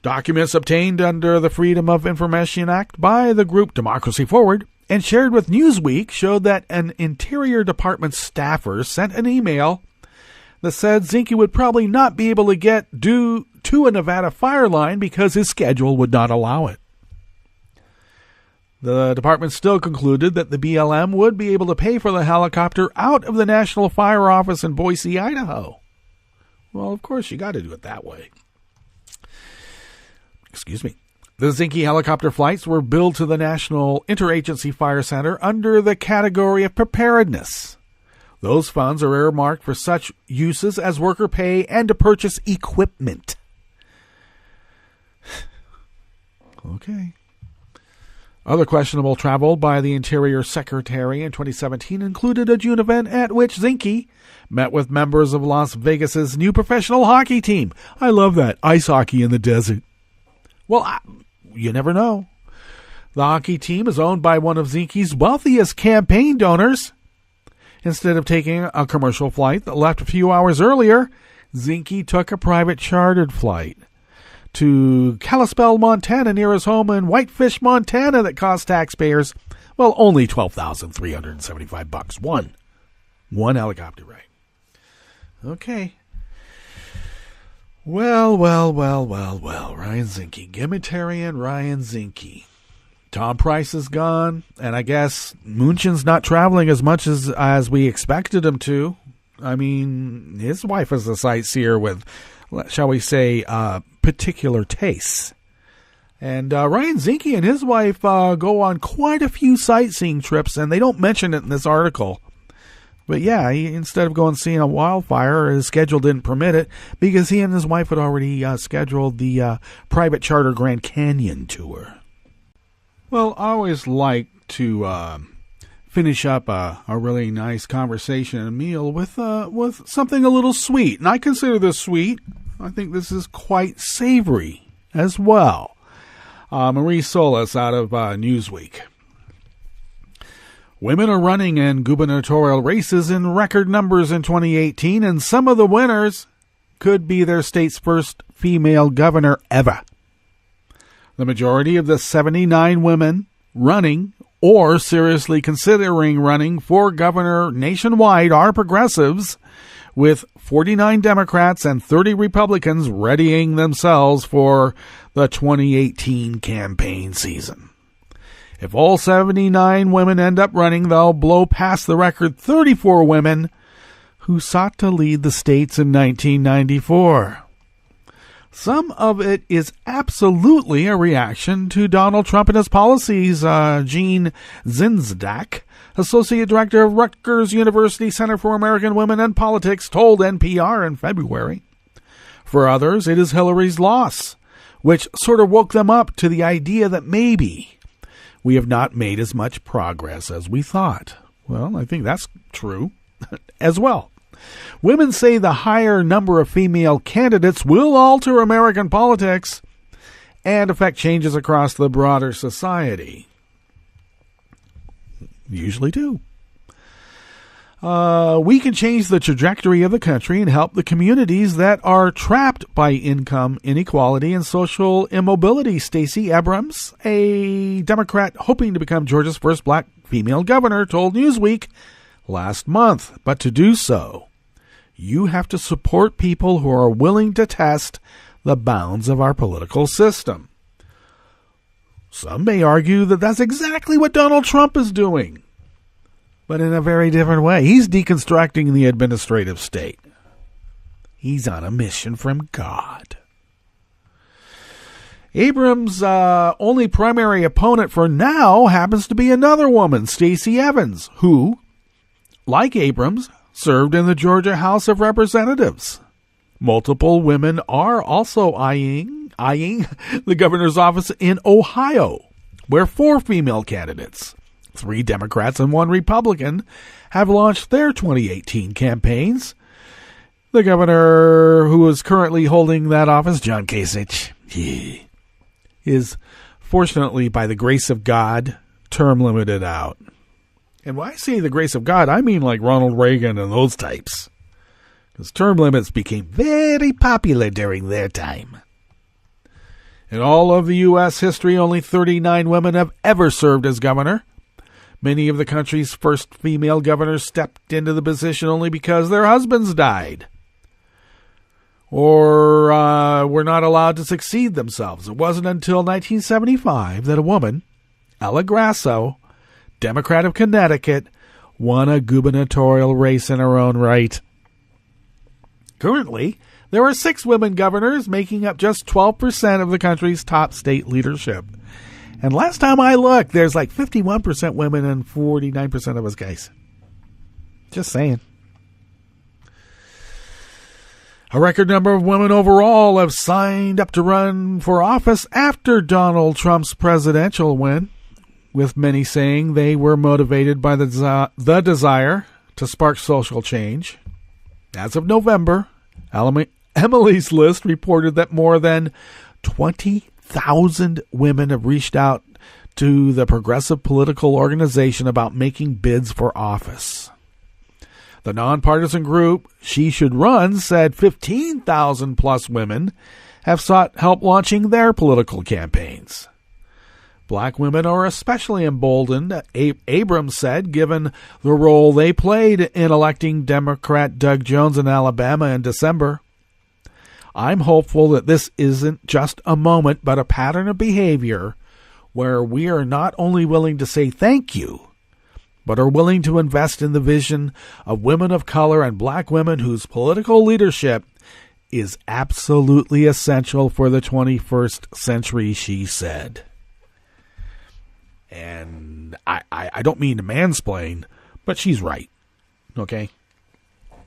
Documents obtained under the Freedom of Information Act by the group Democracy Forward and shared with Newsweek showed that an Interior Department staffer sent an email that said Zinke would probably not be able to get to a Nevada fire line because his schedule would not allow it. The department still concluded that the BLM would be able to pay for the helicopter out of the National Fire Office in Boise, Idaho. Well, of course, you got to do it that way. Excuse me. The Zinke helicopter flights were billed to the National Interagency Fire Center under the category of preparedness. Those funds are earmarked for such uses as worker pay and to purchase equipment. Okay. Other questionable travel by the Interior Secretary in 2017 included a June event at which Zinke met with members of Las Vegas's new professional hockey team. I love that. Ice hockey in the desert. Well, you never know. The hockey team is owned by one of Zinke's wealthiest campaign donors. Instead of taking a commercial flight that left a few hours earlier, Zinke took a private chartered flight to Kalispell, Montana, near his home in Whitefish, Montana, that cost taxpayers, well, only $12,375. One helicopter ride. Okay. Well, Ryan Zinke. Gimmetarian Ryan Zinke. Tom Price is gone, and I guess Munchen's not traveling as much as we expected him to. I mean, his wife is a sightseer with, shall we say, particular tastes. And Ryan Zinke and his wife go on quite a few sightseeing trips, and they don't mention it in this article. But yeah, instead of going seeing a wildfire, his schedule didn't permit it because he and his wife had already scheduled the private charter Grand Canyon tour. Well, I always like to finish up a really nice conversation and meal with something a little sweet. And I consider this sweet. I think this is quite savory as well. Marie Solis out of Newsweek. Women are running in gubernatorial races in record numbers in 2018, and some of the winners could be their state's first female governor ever. The majority of the 79 women running or seriously considering running for governor nationwide are progressives, with 49 Democrats and 30 Republicans readying themselves for the 2018 campaign season. If all 79 women end up running, they'll blow past the record 34 women who sought to lead the states in 1994. Some of it is absolutely a reaction to Donald Trump and his policies, Jean Zinzdak, Associate Director of Rutgers University Center for American Women and Politics, told NPR in February. For others, it is Hillary's loss, which sort of woke them up to the idea that maybe we have not made as much progress as we thought. Well, I think that's true as well. Women say the higher number of female candidates will alter American politics and affect changes across the broader society. Usually do. We can change the trajectory of the country and help the communities that are trapped by income inequality and social immobility, Stacey Abrams, a Democrat hoping to become Georgia's first black female governor, told Newsweek last month. But to do so, you have to support people who are willing to test the bounds of our political system. Some may argue that that's exactly what Donald Trump is doing, but in a very different way. He's deconstructing the administrative state. He's on a mission from God. Abrams' only primary opponent for now happens to be another woman, Stacey Evans, who, like Abrams, served in the Georgia House of Representatives. Multiple women are also eyeing the governor's office in Ohio, where 4 female candidates, 3 Democrats and 1 Republican, have launched their 2018 campaigns. The governor who is currently holding that office, John Kasich, is fortunately, by the grace of God, term limited out. And when I say the grace of God, I mean like Ronald Reagan and those types. Because term limits became very popular during their time. In all of the U.S. history, only 39 women have ever served as governor. Many of the country's first female governors stepped into the position only because their husbands died, or were not allowed to succeed themselves. It wasn't until 1975 that a woman, Ella Grasso, Democrat of Connecticut, won a gubernatorial race in her own right. Currently, there are 6 women governors, making up just 12% of the country's top state leadership. And last time I looked, there's like 51% women and 49% of us guys. Just saying. A record number of women overall have signed up to run for office after Donald Trump's presidential win, with many saying they were motivated by the desire to spark social change. As of November, Emily's List reported that more than 20,000 women have reached out to the progressive political organization about making bids for office. The nonpartisan group She Should Run said 15,000 plus women have sought help launching their political campaigns. Black women are especially emboldened, Abrams said, given the role they played in electing Democrat Doug Jones in Alabama in December. I'm hopeful that this isn't just a moment, but a pattern of behavior where we are not only willing to say thank you, but are willing to invest in the vision of women of color and black women whose political leadership is absolutely essential for the 21st century, she said. And I don't mean to mansplain, but she's right. Okay?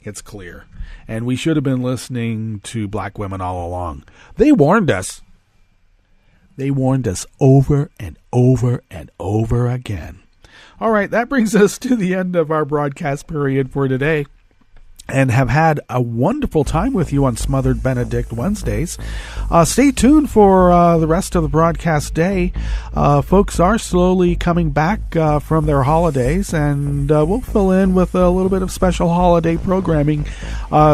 It's clear. And we should have been listening to black women all along. They warned us. They warned us over and over and over again. All right, that brings us to the end of our broadcast period for today. And have had a wonderful time with you on Smothered Benedict Wednesdays. Stay tuned for the rest of the broadcast day. Folks are slowly coming back from their holidays, and we'll fill in with a little bit of special holiday programming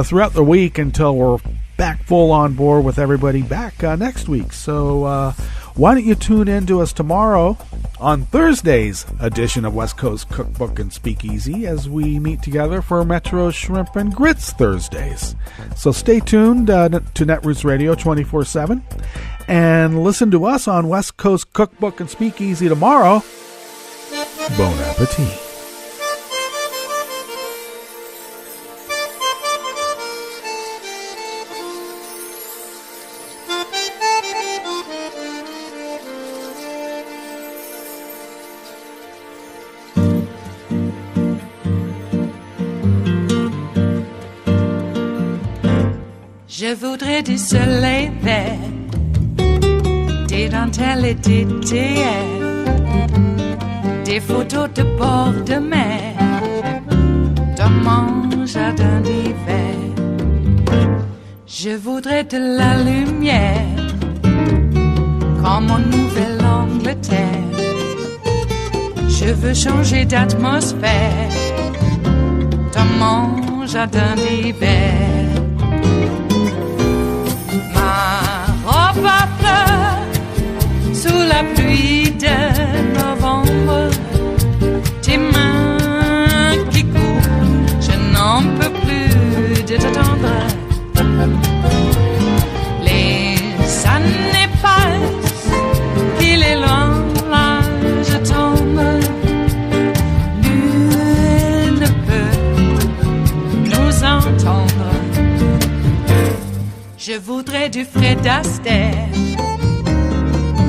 throughout the week until we're back full on board with everybody back next week. So why don't you tune in to us tomorrow on Thursday's edition of West Coast Cookbook and Speakeasy as we meet together for Metro Shrimp and Grits Thursdays. So stay tuned to Netroots Radio 24/7 and listen to us on West Coast Cookbook and Speakeasy tomorrow. Bon appetit. Je voudrais du soleil vert, des dentelles et des théières, des photos de bord de mer, dans mon jardin d'hiver. Je voudrais de la lumière, comme en Nouvelle-Angleterre. Je veux changer d'atmosphère, dans mon jardin d'hiver. À fleurs sous la pluie de novembre, tes mains qui courent, je n'en peux plus de t'attendre. Les années passent, il est loin, là je tombe. Nul ne peut nous entendre. Je voudrais du Fred Astaire,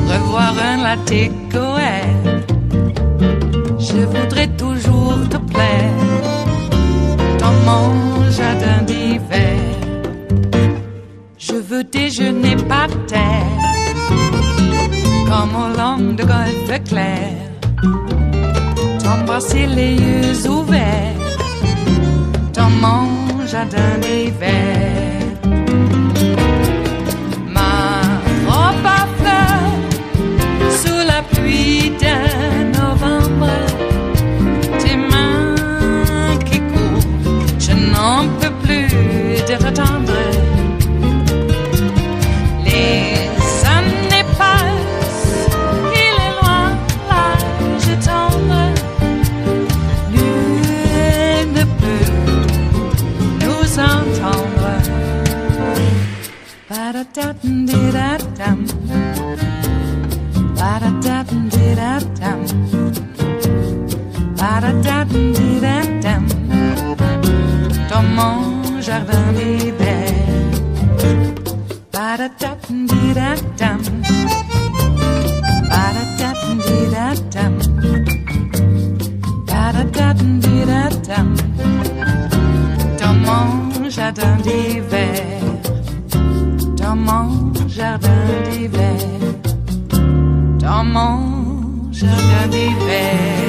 revoir un latte Goël. Je voudrais toujours te plaire dans mon jardin d'hiver. Je veux déjeuner par terre, comme au long de golfe clair. T'embrasser les yeux ouverts dans mon jardin d'hiver. Ma robe à fleurs sous la pluie de novembre. Tes mains qui courent, je n'en peux plus de t'attendre. Les années passent, il est loin l'âge tendre. Nul ne peut nous entendre. Ba-da-da-dum-di-da-dum. Ba-da-da-dum-di-da-dum. Ba-da-da-dum-di-da-dum. Dans mon jardin d'hiver. Ba-da-da-dum-di-da-dum. Ba-da-da-dum-di-da-dum. Ba-da-da-dum-di-da-dum. Dans mon jardin d'hiver. Dans mon jardin d'hiver. Dans mon jardin d'hiver.